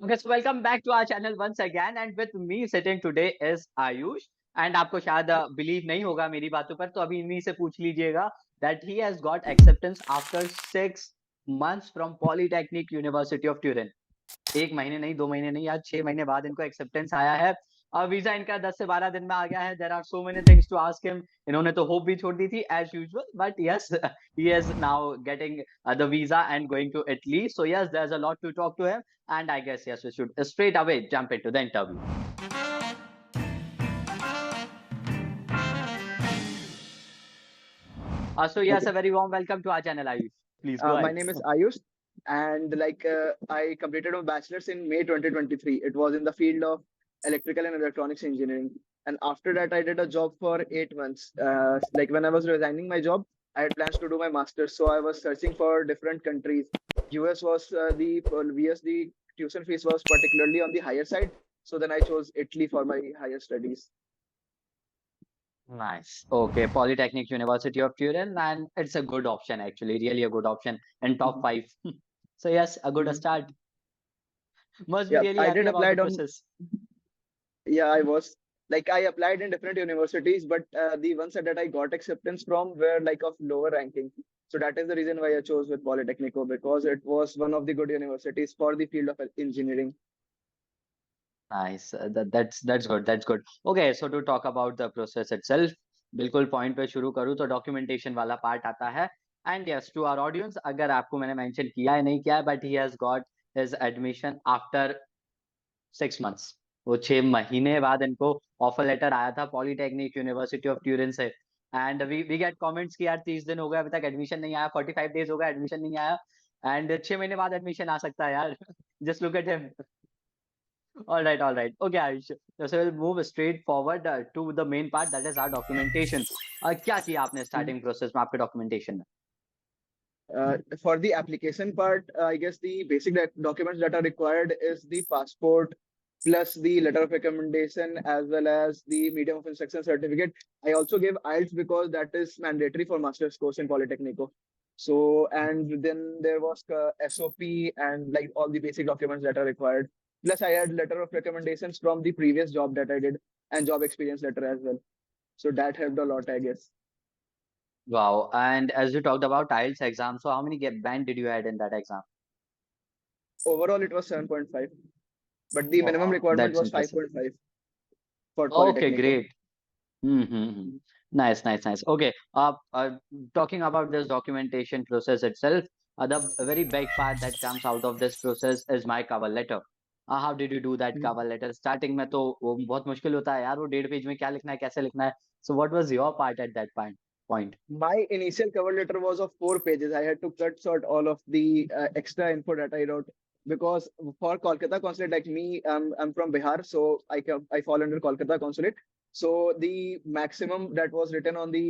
Okay, so welcome back to our channel once again, and with me sitting today is Ayush. And आपको शायद believe नहीं होगा मेरी बातों पर, तो अभी इन्हीं से पूछ लीजिएगा that he has got acceptance after 6 months from Polytechnic University of Turin. 1 महीने नहीं, 2 महीने नहीं, आज 6 महीने बाद इनको एक्सेप्टेंस आया है। वीजा इनका 10 से 12 दिन में आ गया है। There are so many things to ask him. इन्होंने तो होप भी छोड़ दी थी as usual, but yes he is now getting the visa and going to Italy. So yes, there is a lot to talk to him and I guess yes we should straight away jump into the interview. So yes, Okay. a very warm welcome to our channel, Ayush. Please go My ahead. name is Ayush, and I completed my bachelor's in May 2023. It was in the field of electrical and electronics engineering. And after that, I did a job for 8 months. Like when I was resigning my job, I had plans to do my master's, so I was searching for different countries. US was the tuition fees was particularly on the higher side, so then I chose Italy for my higher studies. Nice. Okay, Polytechnic University of Turin, and it's a good option actually, really a good option in top Mhm. five. So yes, a good Mhm. start. Must be Yeah, really I happy did about the applied on. process. Yeah, I was I applied in different universities, but the ones that I got acceptance from were like of lower ranking. So that is the reason why I chose with Polytechnico, because it was one of the good universities for the field of engineering. Nice. That's good. That's good. Okay, so to talk about the process itself, बिल्कुल point पे शुरू करूँ तो documentation वाला part आता है। And yes, to our audience, अगर आपको मैंने मेंशन किया है नहीं किया है, but he has got his admission after 6 months। वो 6 महीने बाद इनको ऑफर लेटर आया था पॉलीटेक्निक यूनिवर्सिटी ऑफ ट्यूरिन से। एंड वी गेट कमेंट्स कि यार 30 दिन हो गए अभी तक एडमिशन नहीं आया, 45 डेज हो गए एडमिशन नहीं आया, एंड 6 महीने बाद एडमिशन आ सकता है यार। Just look at him. All right, all right. Okay, Ayush. So we'll move straight forward to the main part, that is our documentation. क्या किया आपने Mhm. starting process में आपके documentation में? For the application part, I guess the basic documents that are required is the passport plus the letter of recommendation as well as the medium of instruction certificate. I also gave IELTS because that is mandatory for master's course in Polytechnico. So, and then there was SOP and like all the basic documents that are required. Plus, I had letter of recommendations from the previous job that I did and job experience letter as well. So that helped a lot, I guess. Wow. And as you talked about IELTS exam, so how many band did you add in that exam? Overall, it was 7.5, but the Oh, minimum wow, requirement that's was impressive. 5.5 for Okay, Polytechnico. great. Mm-hmm. Nice, nice, nice. Okay. Talking about this documentation process itself, the very big part that comes out of this process is my cover letter. How did you do that Mhm. cover letter? Starting में तो वो बहुत मुश्किल होता है यार, वो 1.5 page में क्या लिखना है, कैसे लिखना है. So what was your part at that point? My initial cover letter was of 4 pages. I had to cut short all of the extra info that I wrote because for Kolkata consulate, like me, I'm from Bihar, so I fall under Kolkata consulate. So the maximum that was written on the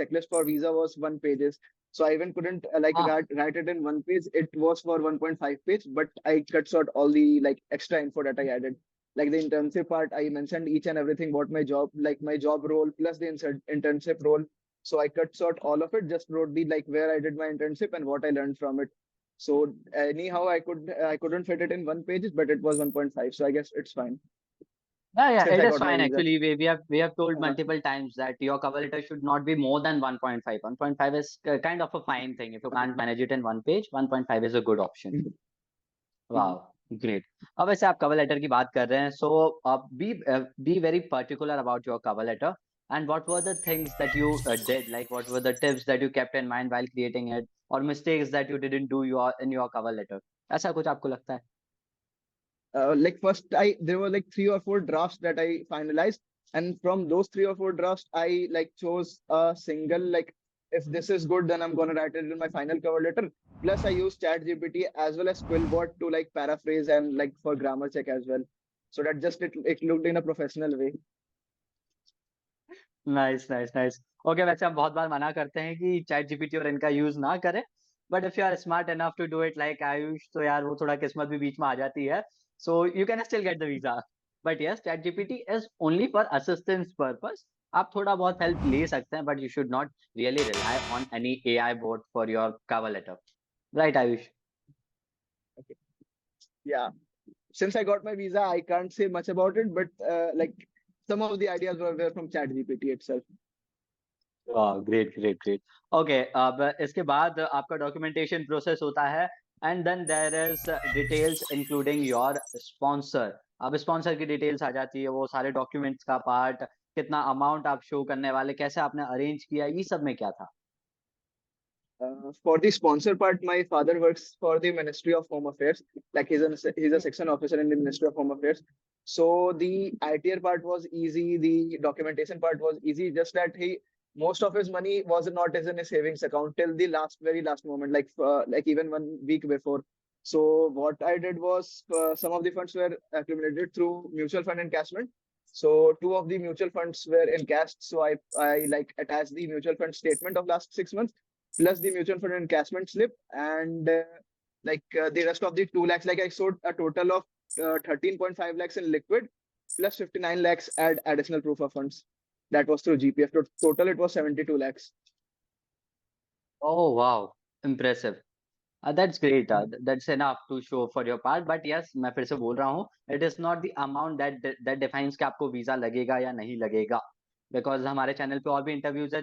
checklist for visa was 1 pages. So I even couldn't Ah, write it in 1 page. It was for 1.5 page, but I cut short all the like extra info that I added. Like the internship part, I mentioned each and everything what my job, like my job role plus the internship role, so I cut short all of it, just wrote the like where I did my internship and what I learned from it. So anyhow, I couldn't fit it in 1 page, but it was 1.5. So I guess it's fine yeah, since it I is got my fine visa. actually. We have told Uh, multiple times that your cover letter should not be more than 1.5. 1.5 is kind of a fine thing. If you can't manage it in one page, 1.5 is a good option. mhm, वाह, mhm. Great. अब वैसे आप cover letter की बात कर रहे हैं, so be very particular about your cover letter and what were the things that you did, like what were the tips that you kept in mind while creating it, और mistakes that you didn't do your in your cover letter, ऐसा कुछ आपको लगता है? Like first, I there were like 3 or 4 drafts that I finalized, and from those 3 or 4 drafts, I like chose a single like if this is good, then I'm gonna write it in my final cover letter. Plus, I use ChatGPT as well as Quillbot to like paraphrase and like for grammar check as well. So that just it looked in a professional way. Nice, nice, nice. Okay, वैसे हम बहुत बार मना करते हैं कि chat GPT और इनका use ना करें, but if you are smart enough to do it like Ayush, तो यार वो थोड़ा किस्मत भी बीच में आ जाती है। So you can still get the visa, but yes, chat GPT is only for assistance purpose. आप थोड़ा बहुत हेल्प ले सकते हैं, but you should not really rely on any AI bot for your cover letter, right Ayush? Okay. Yeah. since I got my visa, I can't say much about it, but like some of the ideas were from ChatGPT itself. वाह great great great okay अब इसके बाद आपका documentation process होता है and then there is details including your sponsor अब sponsor की details आ जाती है वो सारे डॉक्यूमेंट्स का पार्ट कितना अमाउंट आप शो करने वाले कैसे आपने अरेंज किया ये सब में क्या था For the sponsor part, my father works for the Ministry of Home Affairs. Like he's a section officer in the Ministry of Home Affairs. So the ITR part was easy. The documentation part was easy. Just that he most of his money was not as in his savings account till the very last moment, like even 1 week before. So what I did was some of the funds were accumulated through mutual fund encashment. So two of the mutual funds were encashed. So I like attached the mutual fund statement of last 6 months plus the mutual fund encashment slip and the rest of the 2 lakhs. Like I sold a total of 13.5 lakhs in liquid plus 59 lakhs add additional proof of funds. That was through GPF. Total it was 72 lakhs. Oh wow impressive that's great that's enough to show for your part but yes मैं फिर से बोल रहा हूँ it is not the amount that defines कि आपको visa लगेगा या नहीं लगेगा बिकॉज हमारे चैनल पे और भी इंटरव्यूज है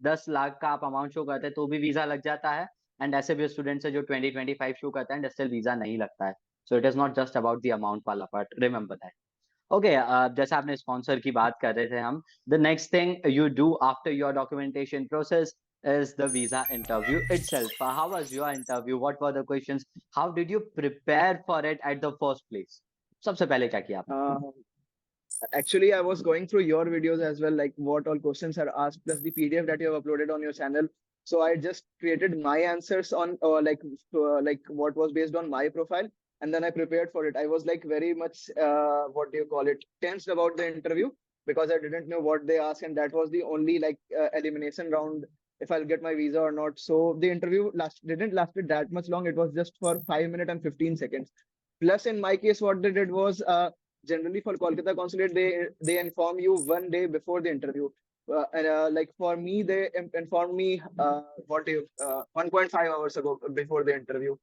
10 लाख का आप अमाउंट शो करते हैं तो भी वीजा लग जाता है एंड ऐसे भी स्टूडेंट्स है जो 20-25 शो करते हैं स्टिल वीजा नहीं लगता है so it is not just about the amount वाला पार्ट रिमेंबर दैट ओके जैसे आपने स्पॉन्सर की बात कर रहे थे हम the next thing you do after your documentation process is the visa interview itself. How was your interview? What were the questions? How did you prepare for it at the first place? सबसे पहले क्या किया आपने? Actually, I was going through your videos as well, like what all questions are asked, plus the PDF that you have uploaded on your channel. So I just created my answers on like what was based on my profile, and then I prepared for it. I was like very much what do you call it, tensed about the interview because I didn't know what they asked, and that was the only like elimination round if I'll get my visa or not. So the interview didn't lasted that much long. It was just for 5 minutes and 15 seconds. Plus, in my case, what they did was generally for Kolkata consulate, they inform you 1 day before the interview. Like for me, they informed me 1.5 hours ago before the interview.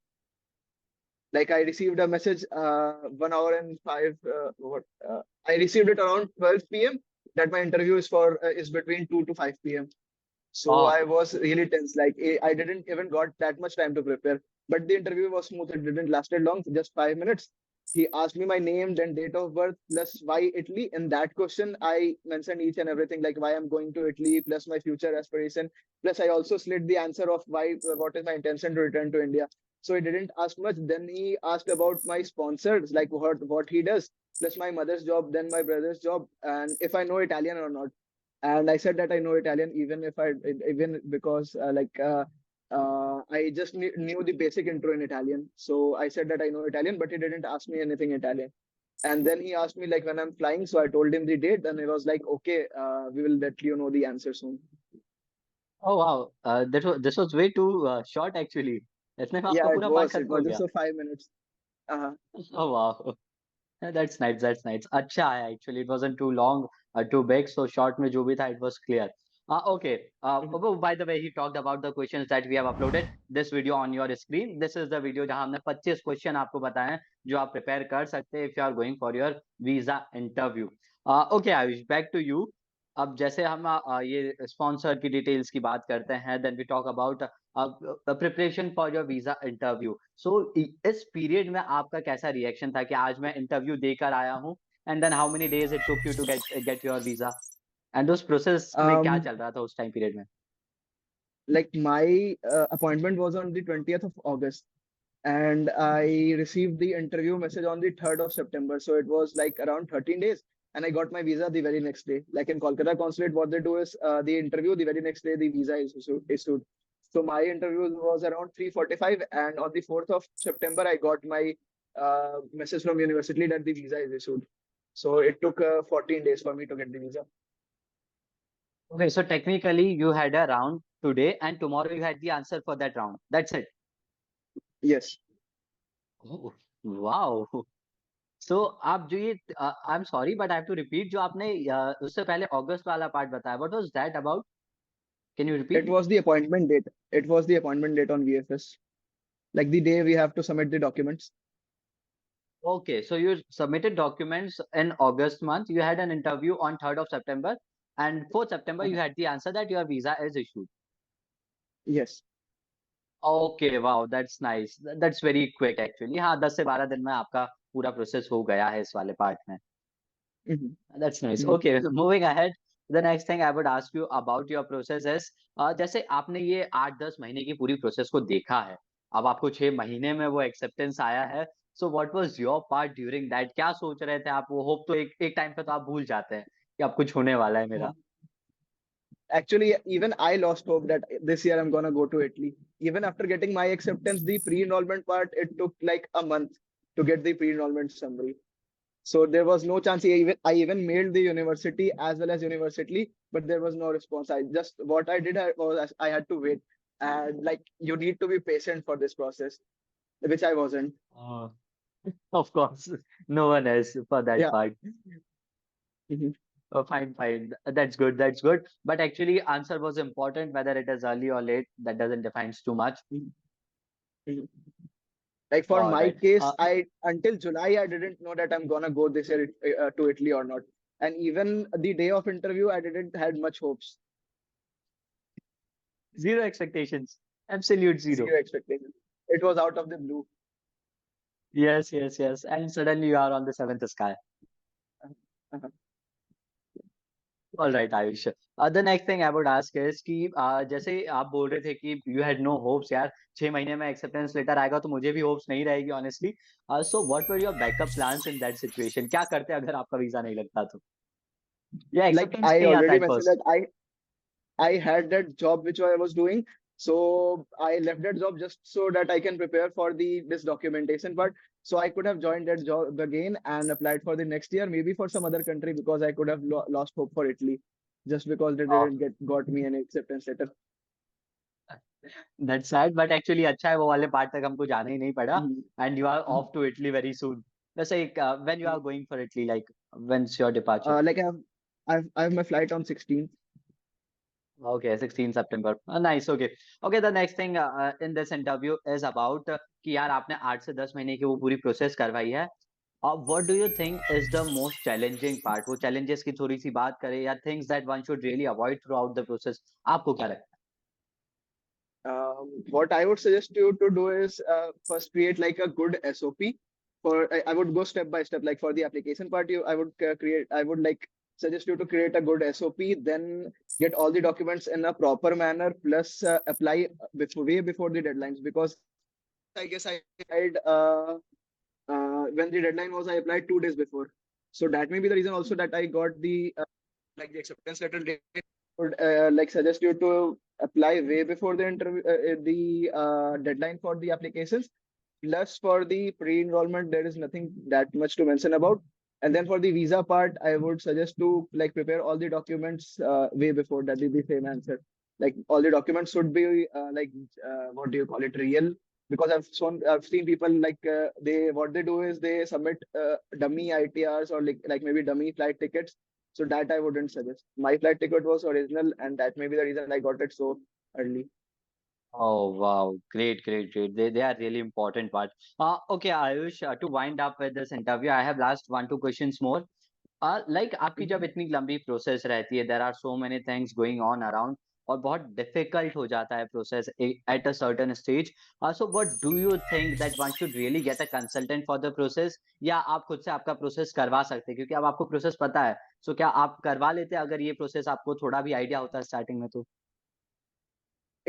Like I received a message 1 hour and five. I received it around 12 p.m. that my interview is between 2 to 5 p.m. So I was really tense. Like I didn't even got that much time to prepare. But the interview was smooth. It didn't lasted long, just 5 minutes. He asked me my name, then date of birth, plus why Italy. In that question, I mentioned each and everything, like why I'm going to Italy, plus my future aspiration. Plus, I also slid the answer of what is my intention to return to India. So he didn't ask much. Then he asked about my sponsors, like what he does, plus my mother's job, then my brother's job, and if I know Italian or not. And I said that I know Italian, even because I just knew the basic intro in Italian. So I said that I know Italian, but he didn't ask me anything Italian. And then he asked me like when I'm flying. So I told him the date, and he was like, okay, we will let you know the answer soon. Oh wow, this was way too short actually. इसने में आपका Yeah, it पूरा part was. It खत्म हो was just गया. for 5 minutes. Uh, Oh wow. That's nice. That's nice. अच्छा है actually. It wasn't too long, too big. So short में जो भी था, it was clear. Okay. Oh, by the way, he talked about the questions that we have uploaded this video on your screen. This is the video जहाँ हमने 25 question आपको बताए हैं जो आप प्रिपेयर कर सकते हैं if you are going for your visa interview. Okay, Ayush, back to you. अब जैसे हम ये स्पॉन्सर की डिटेल्स की बात करते हैं, then we talk about preparation for your visa interview so इस पीरियड में आपका कैसा रिएक्शन था कि आज मैं इंटरव्यू देकर आया हूँ and then how many days it took you to get your visa एंड उस प्रोसेस में क्या um, चल रहा था उस टाइम पीरियड में like my appointment was on the 20th of August. And I received the interview message on the 3rd of September. So it was like around 13 days. And I got my visa the very next day. Like in Kolkata consulate, what they do is the interview, the very next day, the visa is issued. So my interview was around 3:45. And on the 4th of September, I got my message from university that the visa is issued. So it took 14 days for me to get the visa. Okay so technically you had a round today and tomorrow you had the answer for that round that's it Yes. Wow so आप जो ये I am sorry but I have to repeat जो आपने उससे पहले अगस्त वाला part बताया what was that about can you It repeat was the appointment date. It was the appointment date on VFS. Like the day we have to submit the documents. Okay, so you submitted documents in August month. You had an interview on 3rd of September, and 4th September you Uh-huh. had the answer that your visa is issued. Yes. Okay, wow, that's nice. That's very quick actually. हाँ, 10 से 12 दिन में आपका पूरा process हो गया है इस वाले पार्ट में. Mhm. That's nice. Mhm. Okay, moving ahead. The next thing I would ask you about your process is जैसे आपने ये 8-10 महीने की पूरी प्रोसेस को देखा है. अब आपको 6 महीने में वो एक्सेप्टेंस आया है. So what was your part during that? क्या सोच रहे थे आप? वो होप तो एक एक टाइम पे तो आप भूल जाते हैं कि अब कुछ होने वाला है मेरा. Uh, Actually, even I lost hope that this year I'm gonna go to Italy. Even after getting my acceptance, the pre-enrollment part, it took like a month to get the pre-enrollment summary. So there was no chance. I even mailed the university as well as university, but there was no response. I just what I did was I had to wait, and like you need to be patient for this process, which I wasn't. Uh, of course, no one else for that Yeah. part. Oh, fine, fine. That's good. That's good. But actually, answer was important, whether it is early or late. That doesn't define too much. Mhm. Mhm. Like for All my right. case, I until July I didn't know that I'm gonna go this year to Italy or not. And even the day of interview, I didn't had much hopes, Zero expectations. Absolute zero. zero expectations. It was out of the blue. Yes, yes, yes. And suddenly you are on the seventh sky. Uh-huh. All right, Ayush. The next thing I would ask is कि जैसे आप बोल रहे थे कि you had no hopes यार 6 महीने में acceptance letter आएगा तो मुझे भी hopes नहीं रहेगी honestly. So what were your backup plans in that situation? क्या करते अगर आपका वीजा नहीं लगता तो? या Like acceptance I नहीं आता already at mentioned first. that I had that job which I was doing. So I left that job just so that I can prepare for the this documentation part. So I could have joined that job again and applied for the next year, maybe for some other country because I could have lost hope for Italy, just because they Oh, didn't get got me any acceptance letter. that's sad, but actually अच्छा है वो वाले part तक हमको जाना ही नहीं पड़ा. Mhm. And you are Mhm. off to Italy very soon. वैसे when you are going for Italy, like when's your departure? Like I have my flight on 16th. Okay, 16 September. Nice. Okay. Okay, the next thing in this interview is about कि यार आपने 8 से 10 महीने की वो पूरी process करवाई है. What do you think is the most challenging part? वो challenges की थोड़ी सी बात करें या things that one should really avoid throughout the process. आपको क्या लगता What I would suggest you to do is first create like a good SOP. I would go step by step. Like for the application part, I would create. I would like suggest you to create a good SOP. Then get all the documents in a proper manner. Plus apply way before the deadlines because I guess I applied when the deadline was. I applied 2 days before. So that may be the reason also that I got the like the acceptance letter would like suggest you to apply way before the interview, the deadline for the applications. Plus, for the pre-enrollment, there is nothing that much to mention about. And then for the visa part, I would suggest to like prepare all the documents way before. That is the same answer. Like all the documents should be like what do you call it, real? Because I've seen people like they what they do is they submit dummy ITRs or like maybe dummy flight tickets, so that I wouldn't suggest. My flight ticket was original, and that may be the reason I got it so early. Oh wow, great, great, great. They are really important part. Okay, Ayush, to wind up with this interview, I have last 1-2 questions more. Like आपकी जब Mhm. इतनी लंबी process रहती है, there are so many things going on around और बहुत difficult हो जाता है process at a certain stage. So what do you think that one should really get a consultant for the process या आप खुद से आपका प्रोसेस करवा सकते हैं क्योंकि अब आपको प्रोसेस पता है. So क्या आप करवा लेते अगर ये प्रोसेस आपको थोड़ा भी आइडिया होता है स्टार्टिंग में तो.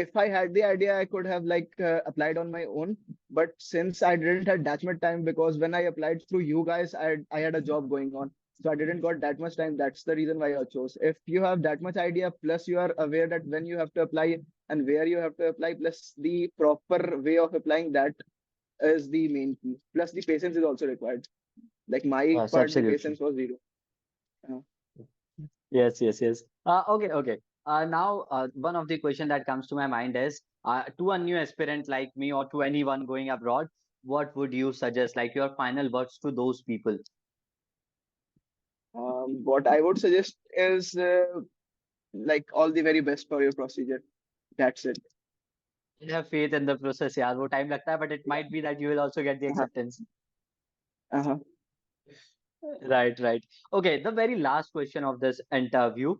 If I had the idea, I could have like applied on my own. But since I didn't have that much time, because when I applied through you guys, I had a job going on, so I didn't got that much time. That's the reason why I chose. If you have that much idea, plus you are aware that when you have to apply and where you have to apply, plus the proper way of applying, that is the main key. Plus the patience is also required. Like my Yes, part, the absolutely. patience was zero. Uh, Yes, yes, yes. Okay, okay. Now, one of the question that comes to my mind is, to a new aspirant like me or to anyone going abroad, what would you suggest, like your final words to those people? what I would suggest is like all the very best for your procedure. That's it. Have faith in the process, यार. वो time लगता है, but it Yeah. might be that you will also get the Uh-huh. acceptance. Uh-huh. Right, right. Okay, the very last question of this interview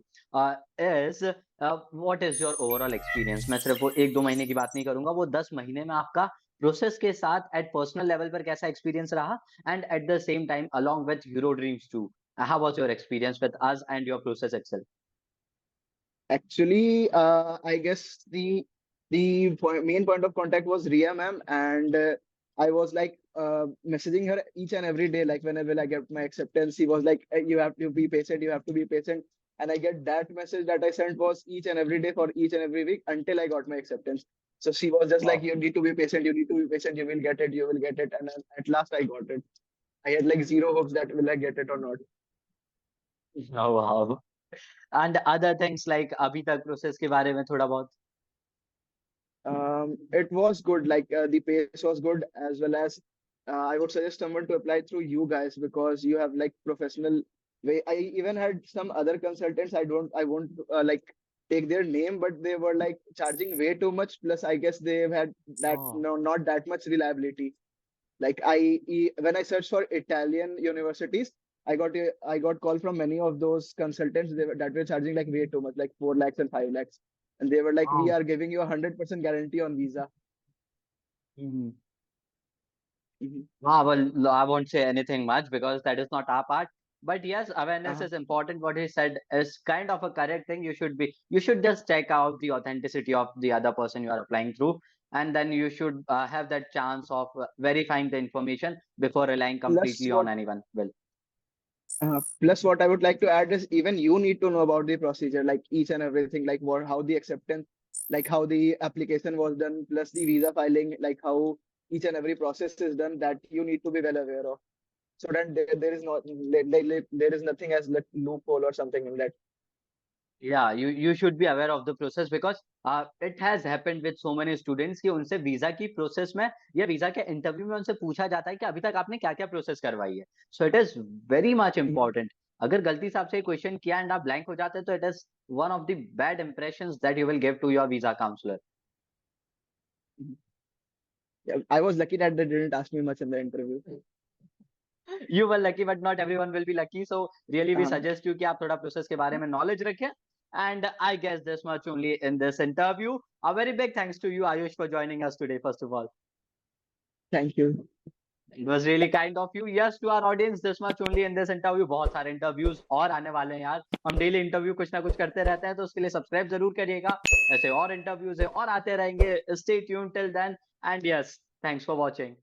is what is your overall experience? मैं सिर्फ वो 1-2 महीने की बात नहीं करूंगा, वो 10 महीने में आपका प्रोसेस के साथ एट पर्सनल लेवल पर कैसा एक्सपीरियंस रहा and at the same time along with Eurodreams too. How was your experience with us and your process itself? Actually, I guess main point of contact was Ria ma'am, and I was like messaging her each and every day. Like whenever I get my acceptance, she was like, "You have to be patient. You have to be patient." And I get that message that I sent was each and every day for each and every week until I got my acceptance. So she was just like, Wow. "You need to be patient. You need to be patient. You will get it. You will get it." And then at last, I got it. I had like zero hopes that will I get it or not. Oh, wow. And other things like अभी तक process के बारे में थोड़ा बहुत. It was good. Like the pace was good, as well as I would suggest someone to apply through you guys because you have like professional way. I even had some other consultants. I won't like take their name, but they were like charging way too much. Plus, I guess they had that Oh. no not that much reliability. Like when I searched for Italian universities, I got call from many of those consultants that were charging like way too much, like 4 lakhs and 5 lakhs, and they were like, "We Oh. are giving you 100% guarantee on visa." Mhm. Mhm. Well, I won't say anything much because that is not our part. But yes, awareness Uh-huh. is important. What he said is kind of a correct thing. You should just check out the authenticity of the other person you are applying through, and then you should have that chance of verifying the information before relying Plus completely on what anyone. Well, plus what I would like to add is even you need to know about the procedure, like each and everything, like what how the acceptance, like how the application was done, plus the visa filing, like how each and every process is done, that you need to be well aware of. So that there is not there is nothing as like loophole or something in that. yeah, you should be aware of the process because it has happened with so many students कि उनसे visa की process में या visa के interview में उनसे पूछा जाता है कि अभी तक आपने क्या-क्या प्रोसेस करवाई है। So it is very much Mhm. Important. अगर गलती से आपसे क्वेश्चन किया एंड आप ब्लैंक हो जाते हैं तो it is one of the bad impressions that you will give to your visa counsellor. Mhm. Yeah, I was lucky that they didn't ask me much in the interview. You were lucky but not everyone will be lucky so really we Uh, suggest you कि आप थोड़ा process के बारे में knowledge रखें and I guess this much only in this interview. A very big thanks to you Ayush for joining us today first of all. Thank you. It was really kind of you. Yes, to our audience, this much only in this interview. बहुत सारे interviews और आने वाले हैं यार। हम daily interview कुछ ना कुछ करते रहते हैं तो उसके लिए सब्सक्राइब जरूर करिएगा। ऐसे और इंटरव्यूज है और आते रहेंगे। Stay tune till then and yes, thanks for watching.